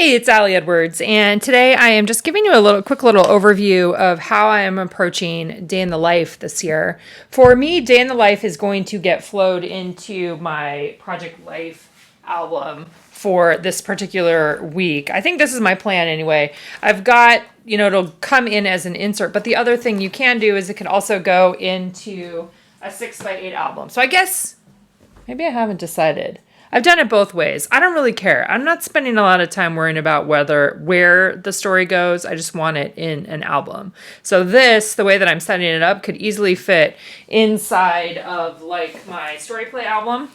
Hey, it's Allie Edwards, and today I am just giving you a quick little overview of how I am approaching Day in the Life this year. For me, Day in the Life is going to get flowed into my Project Life album for this particular week. I think this is my plan anyway. I've got, it'll come in as an insert, but the other thing you can do is it can also go into a 6x8 album. So I guess maybe I haven't decided. I've done it both ways. I don't really care. I'm not spending a lot of time worrying about where the story goes. I just want it in an album. So this, the way that I'm setting it up, could easily fit inside of like my story play album,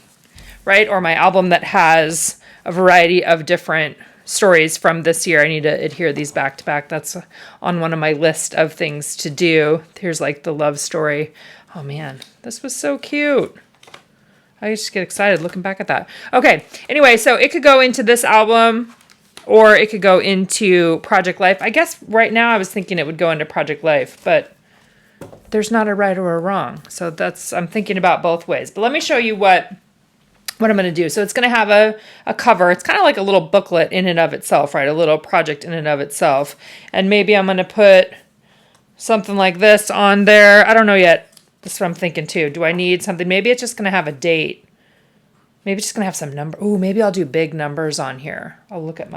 right? Or my album that has a variety of different stories from this year. I need to adhere these back to back. That's on one of my list of things to do. Here's like the love story. Oh man, this was so cute. I just get excited looking back at that. Okay, anyway, so it could go into this album or it could go into Project Life. I guess right now I was thinking it would go into Project Life, but there's not a right or a wrong. So I'm thinking about both ways. But let me show you what I'm going to do. So it's going to have a cover. It's kind of like a little booklet in and of itself, right? A little project in and of itself. And maybe I'm going to put something like this on there. I don't know yet. That's what I'm thinking too. Do I need something? Maybe it's just going to have a date. Maybe it's just going to have some number. Ooh, maybe I'll do big numbers on here. I'll look at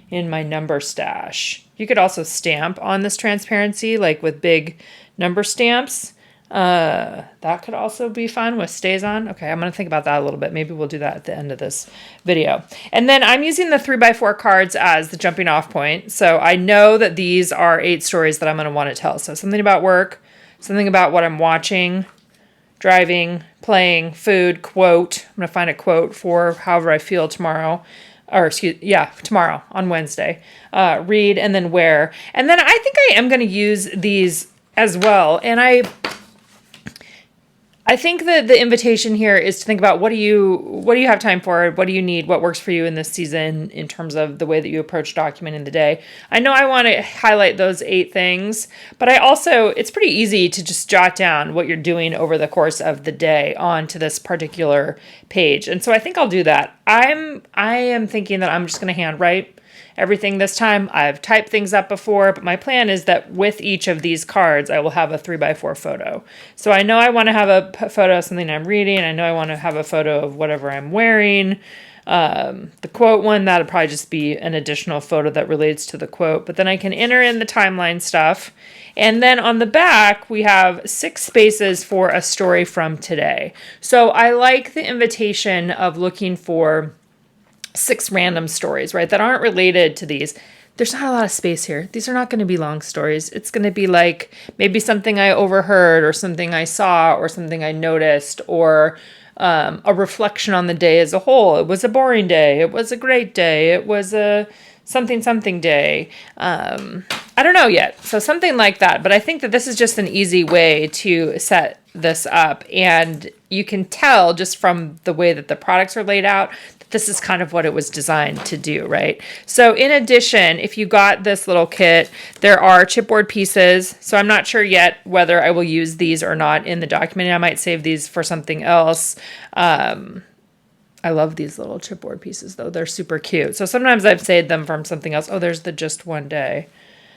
in my number stash. You could also stamp on this transparency, like with big number stamps. That could also be fun with stays on. Okay, I'm going to think about that a little bit. Maybe we'll do that at the end of this video. And then I'm using the 3x4 cards as the jumping off point. So I know that these are 8 stories that I'm going to want to tell. So something about work, something about what I'm watching, driving, playing, food, quote. I'm going to find a quote for however I feel tomorrow. Tomorrow on Wednesday. Read and then wear. And then I think I am going to use these as well. And I think that the invitation here is to think about what do you have time for? What do you need? What works for you in this season in terms of the way that you approach documenting the day? I know I want to highlight those 8 things, but it's pretty easy to just jot down what you're doing over the course of the day onto this particular page. And so I think I'll do that. I am thinking that I'm just going to handwrite everything this time. I've typed things up before, but my plan is that with each of these cards, I will have a 3x4 photo. So I know I want to have a photo of something I'm reading. I know I want to have a photo of whatever I'm wearing. The quote one, that'll probably just be an additional photo that relates to the quote. But then I can enter in the timeline stuff. And then on the back, we have 6 spaces for a story from today. So I like the invitation of looking for 6 random stories, right, that aren't related to these. There's not a lot of space here. These are not going to be long stories. It's going to be like maybe something I overheard or something I saw or something I noticed or a reflection on the day as a whole. It was a boring day. It was a great day. It was a something day. I don't know yet. So something like that. But I think that this is just an easy way to set this up. And you can tell just from the way that the products are laid out, this is kind of what it was designed to do, right? So in addition, if you got this little kit, there are chipboard pieces. So I'm not sure yet whether I will use these or not in the documenting. I might save these for something else. I love these little chipboard pieces though. They're super cute. So sometimes I've saved them from something else. Oh, there's the just one day.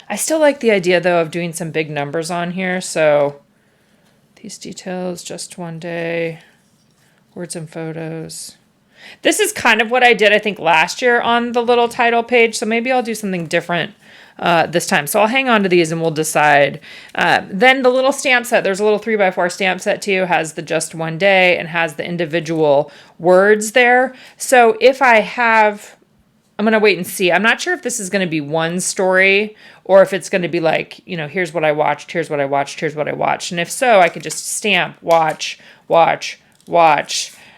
I still like the idea though of doing some big numbers on here. So these details, just one day, words and photos. This is kind of what I did, I think, last year on the little title page. So maybe I'll do something different this time. So I'll hang on to these and we'll decide. Then the little stamp set, there's a little 3x4 stamp set too, has the just one day and has the individual words there. So if I'm going to wait and see. I'm not sure if this is going to be one story or if it's going to be like, here's what I watched, here's what I watched, here's what I watched. And if so, I could just stamp watch,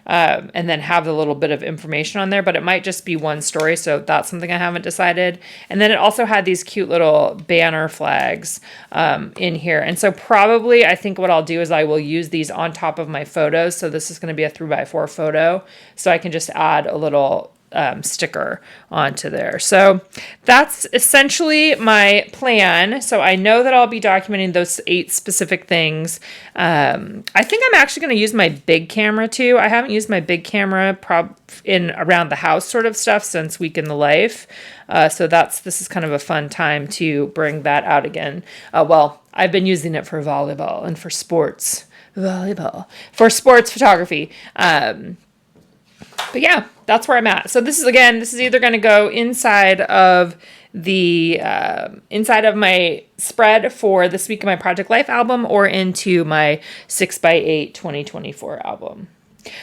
and then have the little bit of information on there, but it might just be one story. So that's something I haven't decided. And then it also had these cute little banner flags in here. And so probably I think what I'll do is I will use these on top of my photos. So this is going to be a 3x4 photo. So I can just add a little sticker onto there. So that's essentially my plan. So I know that I'll be documenting those 8 specific things. I think I'm actually going to use my big camera too. I haven't used my big camera in around the house sort of stuff since Week in the Life. So this is kind of a fun time to bring that out again. Well, I've been using it for volleyball and for sports photography. But yeah, that's where I'm at. So this is either going to go inside of my spread for this week of my Project Life album or into my 6x8 2024 album.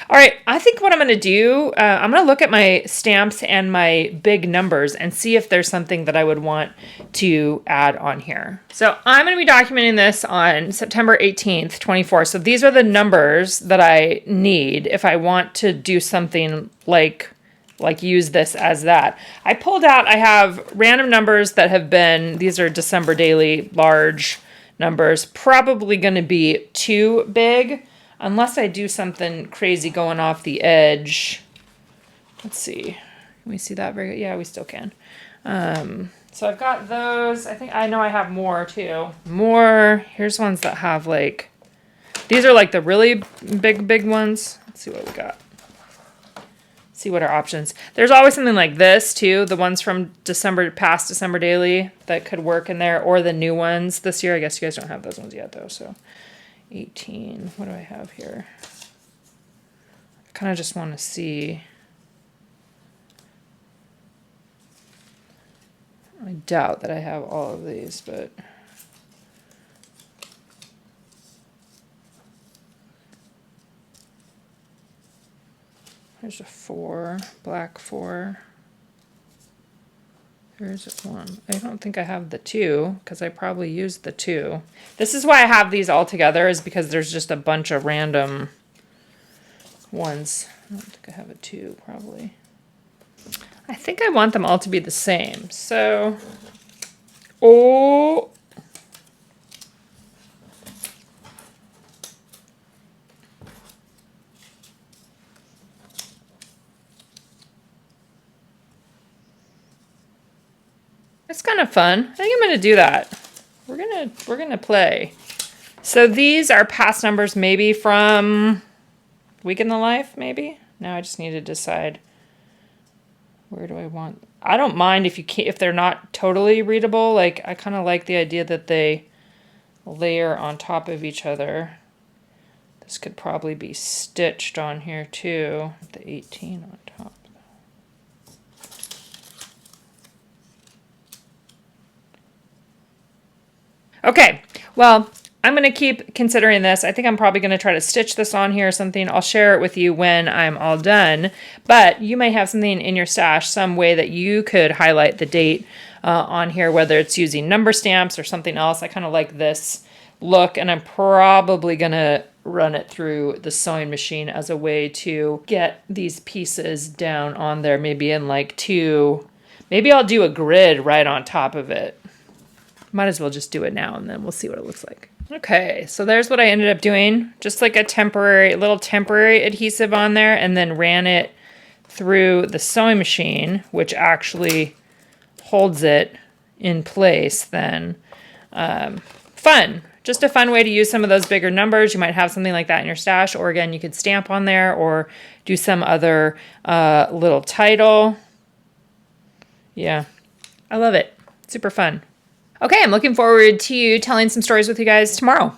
All right, I think what I'm going to do, I'm going to look at my stamps and my big numbers and see if there's something that I would want to add on here. So I'm going to be documenting this on September 18th, 24. So these are the numbers that I need if I want to do something like use this as that. I have random numbers that have been, these are December daily large numbers, probably going to be too big. Unless I do something crazy going off the edge. Let's see. Can we see that very good? Yeah, we still can. So I've got those. I know I have more too. Here's ones that have these are like the really big ones. Let's see what we got. See what our options. There's always something like this too. The ones from past December daily that could work in there, or the new ones this year. I guess you guys don't have those ones yet though, so. 18. What do I have here? I kind of just want to see. I doubt that I have all of these, but there's a 4, black 4. There's 1. I don't think I have the 2 because I probably used the 2. This is why I have these all together, is because there's just a bunch of random ones. I don't think I have a 2 probably. I think I want them all to be the same. So, it's kind of fun. I think I'm going to do that. We're going to play. So these are past numbers maybe from Week in the Life maybe. Now I just need to decide where do I want. I don't mind if they're not totally readable. I kind of like the idea that they layer on top of each other. This could probably be stitched on here too. The 18 on top. Okay, well, I'm going to keep considering this. I think I'm probably going to try to stitch this on here or something. I'll share it with you when I'm all done. But you may have something in your stash, some way that you could highlight the date on here, whether it's using number stamps or something else. I kind of like this look, and I'm probably going to run it through the sewing machine as a way to get these pieces down on there, maybe in maybe I'll do a grid right on top of it. Might as well just do it now, and then we'll see what it looks like. Okay, so there's what I ended up doing. Just like a little temporary adhesive on there, and then ran it through the sewing machine, which actually holds it in place then. Fun. Just a fun way to use some of those bigger numbers. You might have something like that in your stash, or again, you could stamp on there or do some other little title. Yeah, I love it. Super fun. Okay, I'm looking forward to telling some stories with you guys tomorrow.